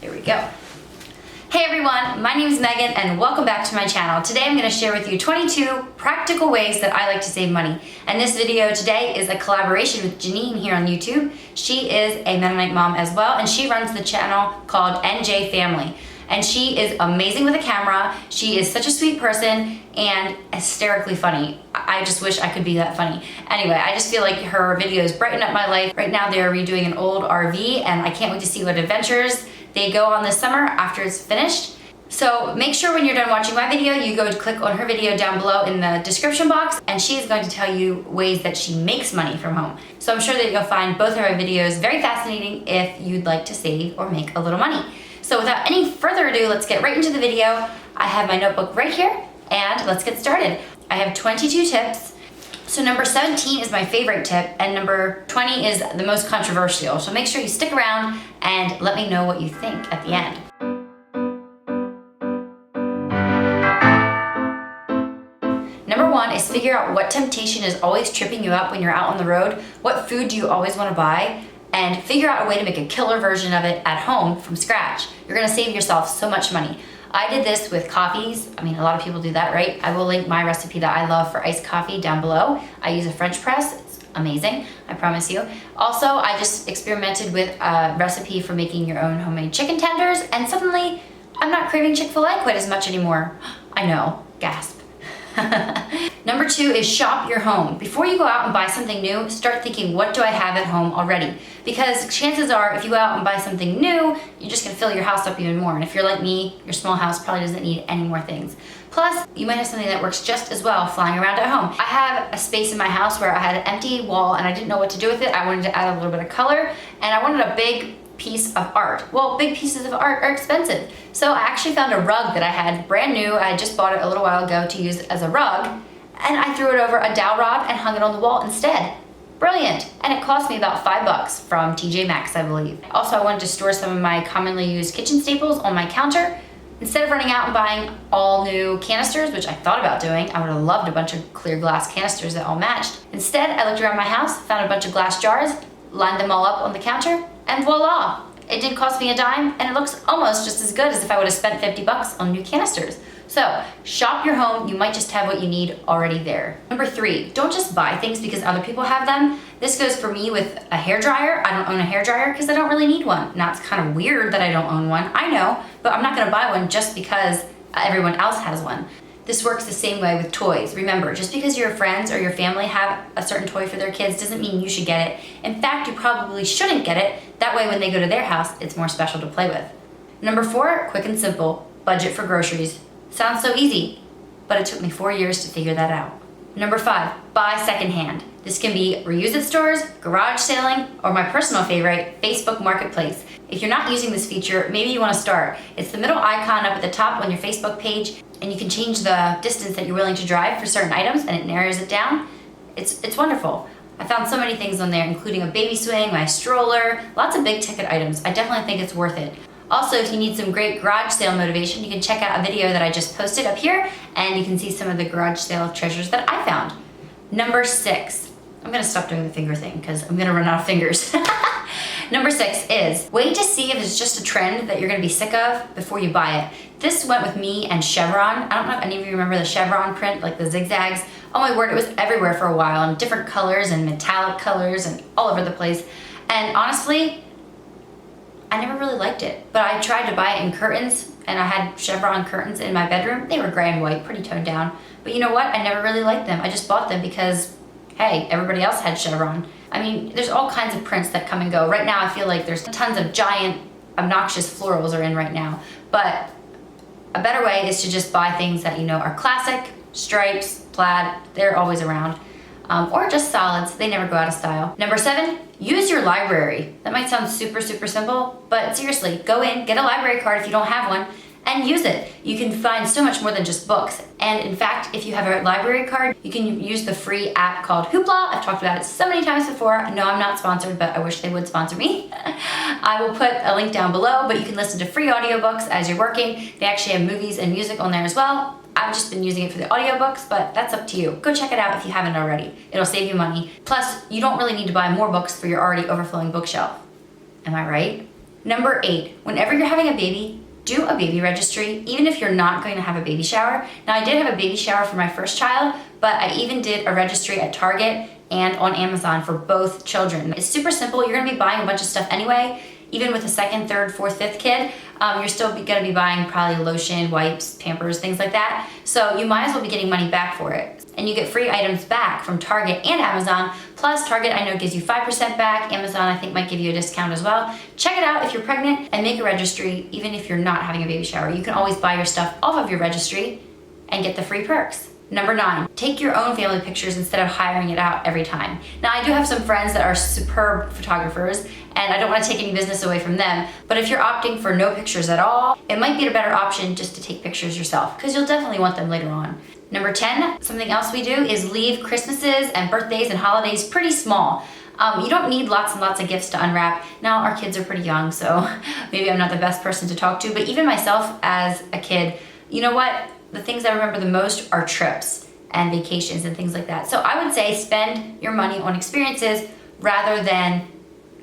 There we go. Hey everyone, my name is Megan and welcome back to my channel. Today I'm going to share with you 22 practical ways that I like to save money. And this video today is a collaboration with Janine here on YouTube. She is a Mennonite mom as well, and she runs the channel called NJ Family. And she is amazing with a camera. She is such a sweet person and hysterically funny. I just wish I could be that funny. Anyway, I just feel like her videos brighten up my life. Right now they're redoing an old RV and I can't wait to see what adventures they go on this summer after it's finished. So make sure when you're done watching my video, you go to click on her video down below in the description box, and she is going to tell you ways that she makes money from home. So I'm sure that you'll find both of her videos very fascinating if you'd like to save or make a little money. So without any further ado, let's get right into the video. I have my notebook right here and let's get started. I have 22 tips. So number 17 is my favorite tip and number 20 is the most controversial. So make sure you stick around and let me know what you think at the end. Number 1 is figure out what temptation is always tripping you up when you're out on the road. What food do you always want to buy? And figure out a way to make a killer version of it at home from scratch. You're gonna save yourself so much money. I did this with coffees. I mean, a lot of people do that, right? I will link my recipe that I love for iced coffee down below. I use a French press. It's amazing, I promise you. Also, I just experimented with a recipe for making your own homemade chicken tenders, and suddenly I'm not craving Chick-fil-A quite as much anymore. I know, gasp. Number 2 is shop your home. Before you go out and buy something new, start thinking, what do I have at home already? Because chances are, if you go out and buy something new, you're just gonna fill your house up even more. And if you're like me, your small house probably doesn't need any more things. Plus, you might have something that works just as well flying around at home. I have a space in my house where I had an empty wall and I didn't know what to do with it. I wanted to add a little bit of color and I wanted a big piece of art. Well, big pieces of art are expensive. So I actually found a rug that I had brand new. I just bought it a little while ago to use as a rug, and I threw it over a dowel rod and hung it on the wall instead. Brilliant. And it cost me about $5 from TJ Maxx, I believe. Also, I wanted to store some of my commonly used kitchen staples on my counter. Instead of running out and buying all new canisters, which I thought about doing, I would have loved a bunch of clear glass canisters that all matched. Instead, I looked around my house, found a bunch of glass jars, lined them all up on the counter, and voila! It didn't cost me a dime, and it looks almost just as good as if I would have spent $50 on new canisters. So, shop your home. You might just have what you need already there. Number 3, don't just buy things because other people have them. This goes for me with a hairdryer. I don't own a hairdryer because I don't really need one. Now, it's kind of weird that I don't own one. I know, but I'm not gonna buy one just because everyone else has one. This works the same way with toys. Remember, just because your friends or your family have a certain toy for their kids doesn't mean you should get it. In fact, you probably shouldn't get it. That way, when they go to their house, it's more special to play with. Number 4, quick and simple, budget for groceries. Sounds so easy, but it took me 4 years to figure that out. Number 5, buy secondhand. This can be reuse at stores, garage selling, or my personal favorite, Facebook Marketplace. If you're not using this feature, maybe you want to start. It's the middle icon up at the top on your Facebook page, and you can change the distance that you're willing to drive for certain items, and it narrows it down. It's wonderful. I found so many things on there, including a baby swing, my stroller, lots of big ticket items. I definitely think it's worth it. Also, if you need some great garage sale motivation, you can check out a video that I just posted up here, and you can see some of the garage sale treasures that I found. Number 6. I'm gonna stop doing the finger thing because I'm gonna run out of fingers. Number 6 is wait to see if it's just a trend that you're gonna be sick of before you buy it. This went with me and chevron. I don't know if any of you remember the chevron print, like the zigzags. Oh my word, it was everywhere for a while in different colors and metallic colors and all over the place. And honestly, I never really liked it, but I tried to buy it in curtains and I had chevron curtains in my bedroom. They were gray and white, pretty toned down. But you know what? I never really liked them. I just bought them because, hey, everybody else had chevron. I mean, there's all kinds of prints that come and go. Right now, I feel like there's tons of giant, obnoxious florals are in right now. But a better way is to just buy things that you know are classic, stripes, plaid, they're always around. Or just solids, they never go out of style. Number 7, use your library. That might sound super, super simple, but seriously, go in, get a library card if you don't have one, and use it. You can find so much more than just books. And in fact, if you have a library card, you can use the free app called Hoopla. I've talked about it so many times before. No, I'm not sponsored, but I wish they would sponsor me. I will put a link down below, but you can listen to free audiobooks as you're working. They actually have movies and music on there as well. I've just been using it for the audiobooks, but that's up to you. Go check it out if you haven't already. It'll save you money. Plus, you don't really need to buy more books for your already overflowing bookshelf. Am I right? Number 8, whenever you're having a baby, do a baby registry, even if you're not going to have a baby shower. Now, I did have a baby shower for my first child, but I even did a registry at Target and on Amazon for both children. It's super simple. You're gonna be buying a bunch of stuff anyway. Even with a second, third, fourth, fifth kid, you're still gonna be buying probably lotion, wipes, Pampers, things like that. So you might as well be getting money back for it. And you get free items back from Target and Amazon. Plus Target, I know, gives you 5% back. Amazon, I think, might give you a discount as well. Check it out if you're pregnant and make a registry, even if you're not having a baby shower. You can always buy your stuff off of your registry and get the free perks. Number 9, take your own family pictures instead of hiring it out every time. Now, I do have some friends that are superb photographers, and I don't want to take any business away from them, but if you're opting for no pictures at all, it might be a better option just to take pictures yourself, because you'll definitely want them later on. Number 10, something else we do is leave Christmases and birthdays and holidays pretty small. You don't need lots and lots of gifts to unwrap. Now, our kids are pretty young, so maybe I'm not the best person to talk to, but even myself as a kid, you know what? The things I remember the most are trips and vacations and things like that. So I would say spend your money on experiences rather than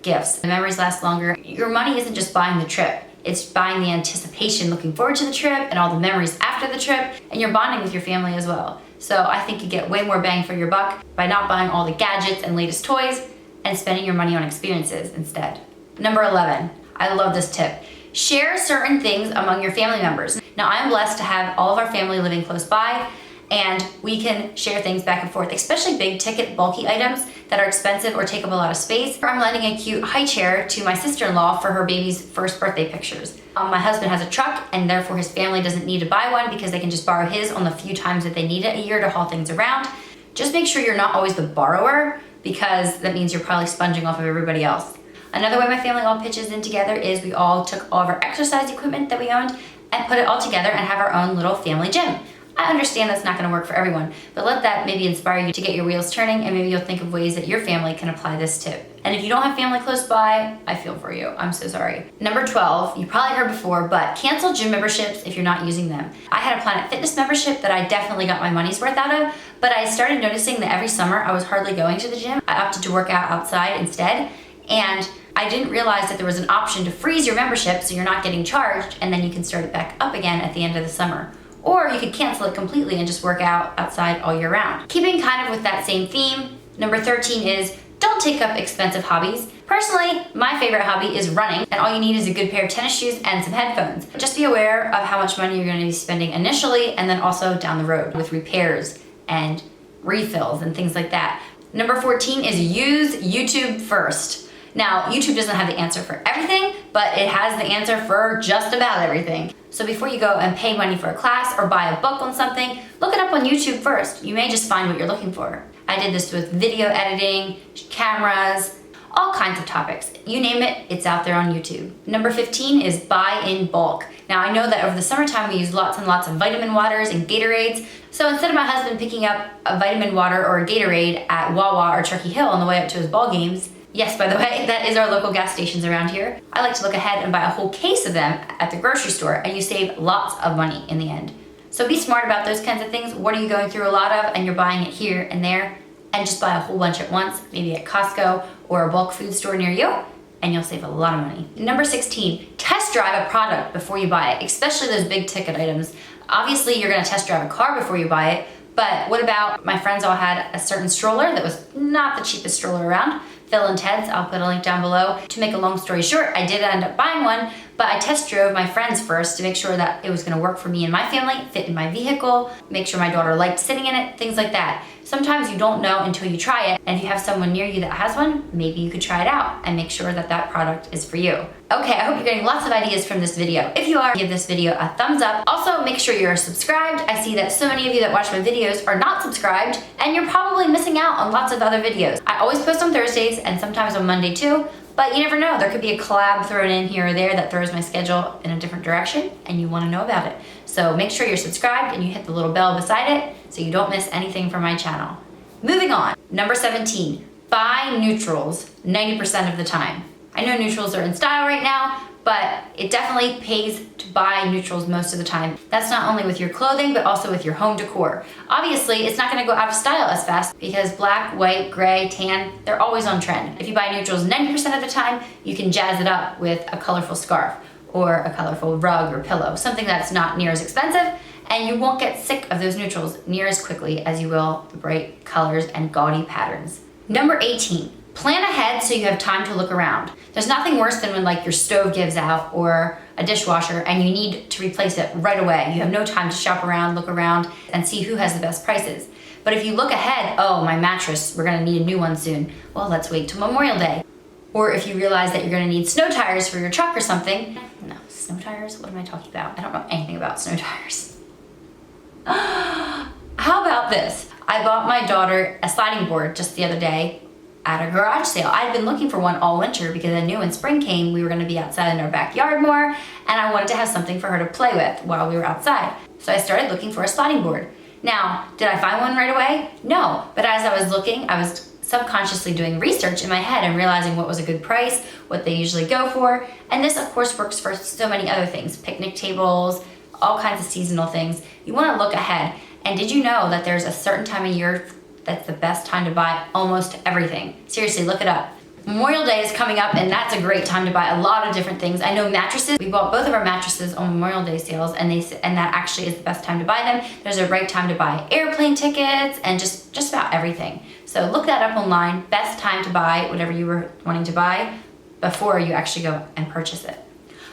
gifts. The memories last longer. Your money isn't just buying the trip. It's buying the anticipation, looking forward to the trip and all the memories after the trip, and you're bonding with your family as well. So I think you get way more bang for your buck by not buying all the gadgets and latest toys and spending your money on experiences instead. Number 11, I love this tip. Share certain things among your family members. Now, I'm blessed to have all of our family living close by, and we can share things back and forth, especially big ticket, bulky items that are expensive or take up a lot of space. I'm lending a cute high chair to my sister-in-law for her baby's first birthday pictures. My husband has a truck, and therefore his family doesn't need to buy one because they can just borrow his on the few times that they need it a year to haul things around. Just make sure you're not always the borrower, because that means you're probably sponging off of everybody else. Another way my family all pitches in together is we all took all of our exercise equipment that we owned and put it all together and have our own little family gym. I understand that's not gonna work for everyone, but let that maybe inspire you to get your wheels turning, and maybe you'll think of ways that your family can apply this tip. And if you don't have family close by, I feel for you. I'm so sorry. Number 12, you probably heard before, but cancel gym memberships if you're not using them. I had a Planet Fitness membership that I definitely got my money's worth out of, but I started noticing that every summer I was hardly going to the gym. I opted to work out outside instead, and I didn't realize that there was an option to freeze your membership so you're not getting charged, and then you can start it back up again at the end of the summer. Or you could cancel it completely and just work out outside all year round. Keeping kind of with that same theme, number 13 is don't take up expensive hobbies. Personally, my favorite hobby is running, and all you need is a good pair of tennis shoes and some headphones. Just be aware of how much money you're going to be spending initially and then also down the road with repairs and refills and things like that. Number 14 is use YouTube first. Now, YouTube doesn't have the answer for everything, but it has the answer for just about everything. So before you go and pay money for a class or buy a book on something, look it up on YouTube first. You may just find what you're looking for. I did this with video editing, cameras, all kinds of topics. You name it, it's out there on YouTube. Number 15 is buy in bulk. Now, I know that over the summertime we use lots and lots of vitamin waters and Gatorades. So instead of my husband picking up a vitamin water or a Gatorade at Wawa or Turkey Hill on the way up to his ball games, yes, by the way, that is our local gas stations around here, I like to look ahead and buy a whole case of them at the grocery store, and you save lots of money in the end. So be smart about those kinds of things. What are you going through a lot of and you're buying it here and there, and just buy a whole bunch at once, maybe at Costco or a bulk food store near you, and you'll save a lot of money. Number 16, test drive a product before you buy it, especially those big ticket items. Obviously, you're gonna test drive a car before you buy it, but what about my friends all had a certain stroller that was not the cheapest stroller around, Phil and Ted's, I'll put a link down below. To make a long story short, I did end up buying one, but I test drove my friends first to make sure that it was gonna work for me and my family, fit in my vehicle, make sure my daughter liked sitting in it, things like that. Sometimes you don't know until you try it, and if you have someone near you that has one, maybe you could try it out and make sure that that product is for you. Okay, I hope you're getting lots of ideas from this video. If you are, give this video a thumbs up. Also, make sure you're subscribed. I see that so many of you that watch my videos are not subscribed, and you're probably missing out on lots of other videos. I always post on Thursdays and sometimes on Monday too, but you never know. There could be a collab thrown in here or there that throws my schedule in a different direction, and you wanna know about it. So make sure you're subscribed and you hit the little bell beside it so you don't miss anything from my channel. Moving on, number 17, buy neutrals 90% of the time. I know neutrals are in style right now, but it definitely pays to buy neutrals most of the time. That's not only with your clothing, but also with your home decor. Obviously, it's not gonna go out of style as fast because black, white, gray, tan, they're always on trend. If you buy neutrals 90% of the time, you can jazz it up with a colorful scarf or a colorful rug or pillow, something that's not near as expensive, and you won't get sick of those neutrals near as quickly as you will the bright colors and gaudy patterns. Number 18, plan ahead so you have time to look around. There's nothing worse than when like your stove gives out or a dishwasher and you need to replace it right away. You have no time to shop around, look around, and see who has the best prices. But if you look ahead, oh, my mattress, we're gonna need a new one soon. Well, let's wait till Memorial Day. Or if you realize that you're gonna need snow tires for your truck or something. No, snow tires? What am I talking about? I don't know anything about snow tires. How about this? I bought my daughter a sliding board just the other day at a garage sale. I'd been looking for one all winter because I knew when spring came, we were gonna be outside in our backyard more, and I wanted to have something for her to play with while we were outside. So I started looking for a sliding board. Now, did I find one right away? No, but as I was looking, I was subconsciously doing research in my head and realizing what was a good price, what they usually go for, and this of course works for so many other things, picnic tables, all kinds of seasonal things. You wanna look ahead. And did you know that there's a certain time of year that's the best time to buy almost everything? Seriously, look it up. Memorial Day is coming up and that's a great time to buy a lot of different things. I know mattresses, we bought both of our mattresses on Memorial Day sales and that actually is the best time to buy them. There's a right time to buy airplane tickets and just about everything. So look that up online, best time to buy whatever you were wanting to buy before you actually go and purchase it.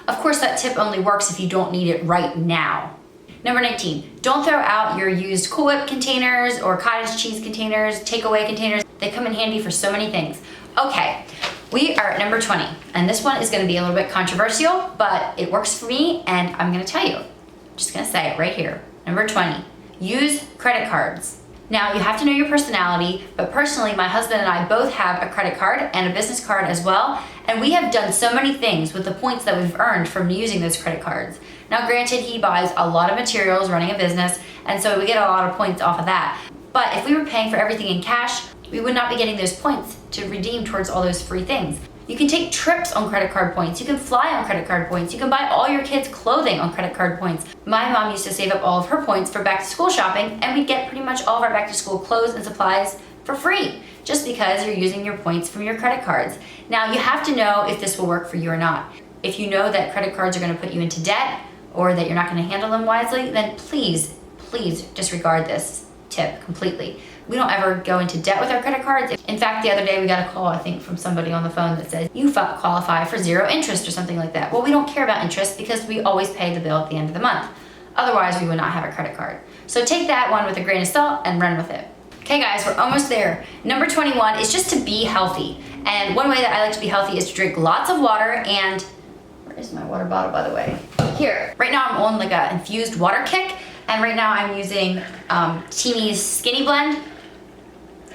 Of course, that tip only works if you don't need it right now. Number 19, don't throw out your used Cool Whip containers or cottage cheese containers, takeaway containers. They come in handy for so many things. Okay, we are at number 20, and this one is gonna be a little bit controversial, but it works for me, and I'm gonna tell you. I'm just gonna say it right here. Number 20, use credit cards. Now, you have to know your personality, but personally, my husband and I both have a credit card and a business card as well, and we have done so many things with the points that we've earned from using those credit cards. Now, granted, he buys a lot of materials running a business, and so we get a lot of points off of that. But if we were paying for everything in cash, we would not be getting those points to redeem towards all those free things. You can take trips on credit card points. You can fly on credit card points. You can buy all your kids' clothing on credit card points. My mom used to save up all of her points for back to school shopping, and we'd get pretty much all of our back to school clothes and supplies for free, just because you're using your points from your credit cards. Now, you have to know if this will work for you or not. If you know that credit cards are gonna put you into debt or that you're not gonna handle them wisely, then please disregard this tip completely. We don't ever go into debt with our credit cards. In fact, the other day we got a call, I think, from somebody on the phone that says, you qualify for 0 interest or something like that. Well, we don't care about interest because we always pay the bill at the end of the month. Otherwise, we would not have a credit card. So take that one with a grain of salt and run with it. Okay guys, we're almost there. Number 21 is just to be healthy. And one way that I like to be healthy is to drink lots of water and, where is my water bottle, by the way? Here. Right now I'm on like a infused water kick, and right now I'm using Teamy's Skinny Blend.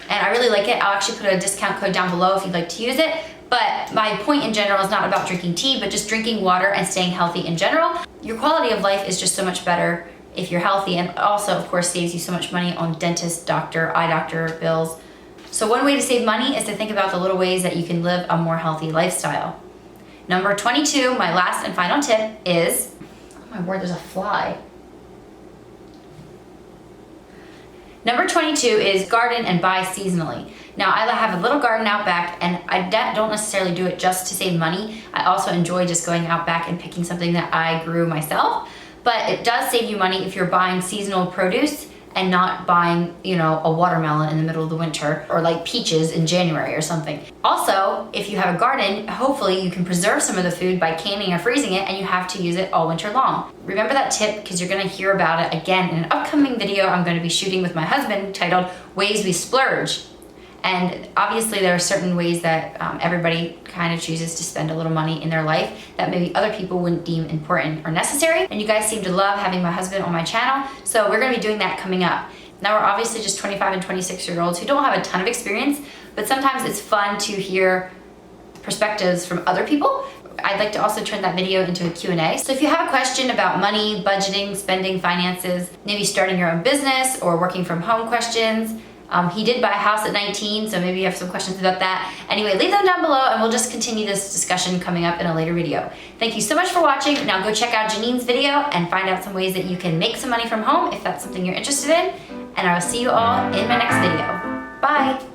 And I really like it. I'll actually put a discount code down below if you'd like to use it. But my point in general is not about drinking tea, but just drinking water and staying healthy in general. Your quality of life is just so much better if you're healthy, and also, of course, saves you so much money on dentist, doctor, eye doctor bills. So one way to save money is to think about the little ways that you can live a more healthy lifestyle. Number 22, my last and final tip is, oh my word, there's a fly. Number 22 is garden and buy seasonally. Now, I have a little garden out back, and I don't necessarily do it just to save money. I also enjoy just going out back and picking something that I grew myself. But it does save you money if you're buying seasonal produce and not buying, a watermelon in the middle of the winter or like peaches in January or something. Also, if you have a garden, hopefully you can preserve some of the food by canning or freezing it, and you have to use it all winter long. Remember that tip because you're gonna hear about it again in an upcoming video I'm gonna be shooting with my husband titled Ways We Splurge. And obviously there are certain ways that everybody kind of chooses to spend a little money in their life that maybe other people wouldn't deem important or necessary. And you guys seem to love having my husband on my channel, so we're gonna be doing that coming up. Now, we're obviously just 25 and 26-year-olds who don't have a ton of experience, but sometimes it's fun to hear perspectives from other people. I'd like to also turn that video into a Q&A. So if you have a question about money, budgeting, spending, finances, maybe starting your own business or working from home questions, He did buy a house at 19, so maybe you have some questions about that. Anyway, leave them down below and we'll just continue this discussion coming up in a later video. Thank you so much for watching. Now go check out Janine's video and find out some ways that you can make some money from home if that's something you're interested in. And I will see you all in my next video. Bye.